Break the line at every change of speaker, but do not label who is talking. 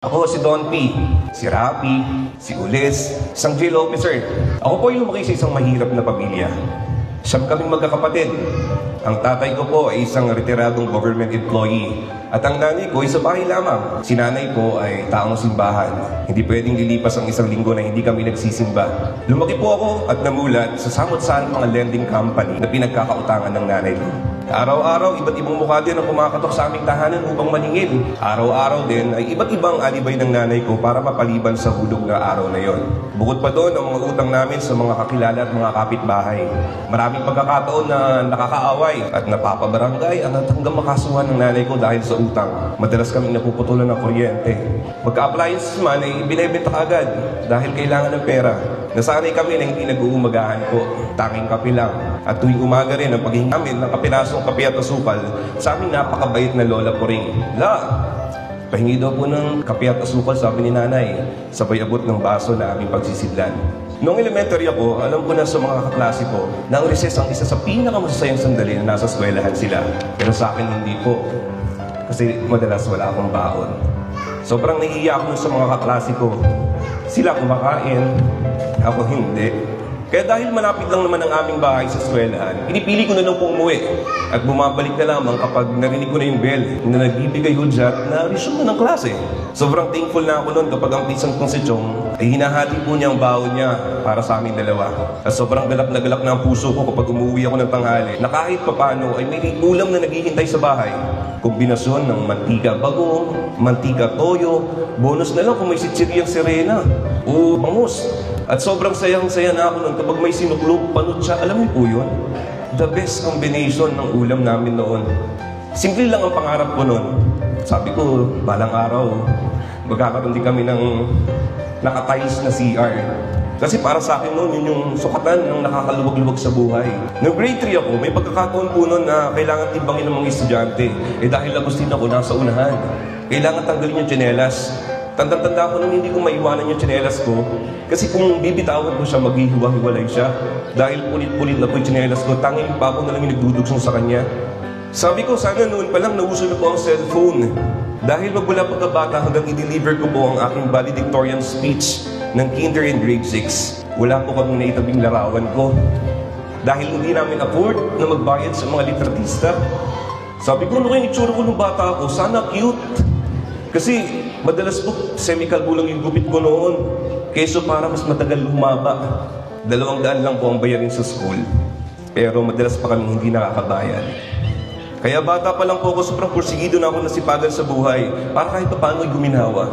Ako si Don P, si Rapi, si Ulis, isang jail officer. Ako po yung lumaki sa isang mahirap na pamilya. Siyam kaming magkakapatid. Ang tatay ko po ay isang retiradong government employee. At ang nanay ko ay sa bahay lamang. Si nanay ko ay taong simbahan. Hindi pwedeng lilipas ang isang linggo na hindi kami nagsisimba. Lumaki po ako at namulat sa samot-saring mga lending company na pinagkakautangan ng nanay ko. Araw-araw, iba't ibang mukha din ang kumakatok sa aming tahanan upang maningil. Araw-araw din ay iba't ibang alibay ng nanay ko para mapaliban sa hulog na araw na yon. Bukod pa doon ang mga utang namin sa mga kakilala at mga kapitbahay. Maraming pagkakataon na nakakaaway at napapabarangay at hanggang makasuhan ng nanay ko dahil sa utang. Madalas kaming napuputulan ng kuryente. Pagka-appliances man ay binebenta agad dahil kailangan ng pera. Nasanay kami na hindi nag-uumagahan po. Tanging kape lang. At tuwing umaga rin ang paghingi namin ng kapirasong kape at asukal sa aming napakabait na lola po rin. Pahingi daw po ng kape at asukal, sabi ni nanay. Sabay abot ng baso na aming pagsisidlan. Noong elementary ako, alam ko na sa mga kaklase ko na ang recess ang isa sa pinakamasasayang sandali na nasa eskwelahan sila. Pero sa akin hindi po. Kasi madalas wala akong baon. Sobrang naiiyak ako sa mga kaklase ko. Sila kumakain, ako hindi. Kaya dahil malapit lang naman ang aming bahay sa eskwelahan, pinipili ko na lang po umuwi. At bumabalik na lamang kapag narinig ko na yung bell na nagbibigay hudyat na resume na ng klase. Sobrang thankful na ako noon kapag ang pisang kong si Chong ay hinahati po niya ang baon niya para sa aming dalawa. At sobrang galak na ang puso ko kapag umuwi ako ng tanghali na kahit papano ay may ulam na naghihintay sa bahay. Kombinasyon ng mantika bagong, mantika toyo, bonus na lang kung may sitsiriyang sirena o bangus. At sobrang sayang-saya na ako nun kapag may sinuklog, panutsa. Alam niyo po yun? The best combination ng ulam namin noon. Simple lang ang pangarap ko noon. Sabi ko, balang araw, magkakaroon din kami ng nakatiles na CR. Kasi para sa akin noon, yun yung sukatan ng nakakaluwag-luwag sa buhay. Noong grade 3 ako, may pagkakataon po noon na kailangan timbangin ng mga estudyante. Dahil Agustin ako, nasa unahan. Kailangan tanggalin yung tsinelas. Tanda-tanda ko nung hindi ko maiwanan yung tsinelas ko. Kasi kung bibitawan ko siya, maghihiwa-hiwalay siya. Dahil pulit-pulit na po yung tsinelas ko, tanging pa ako na lang yung nagdudugsong sa kanya. Sabi ko, sana noon pa lang nauso na po ang cellphone. Dahil magmula pagkabata hanggang i-deliver ko po ang aking valedictorian speech ng kinder and grade 6. Wala po kaming naitabing larawan ko. Dahil hindi namin afford na magbayad sa mga litratista. Sabi ko, ano kayong itsura ko nung bata ako? Sana cute. Kasi madalas po semi-kalbo lang yung gupit ko noon. Keso para mas matagal humaba. 200 lang po ang bayarin sa school. Pero madalas pa kami hindi nakakabayad. Kaya bata pa lang po ako, sobrang porsigido na ako nasipagan sa buhay para kahit paano ay guminhawa.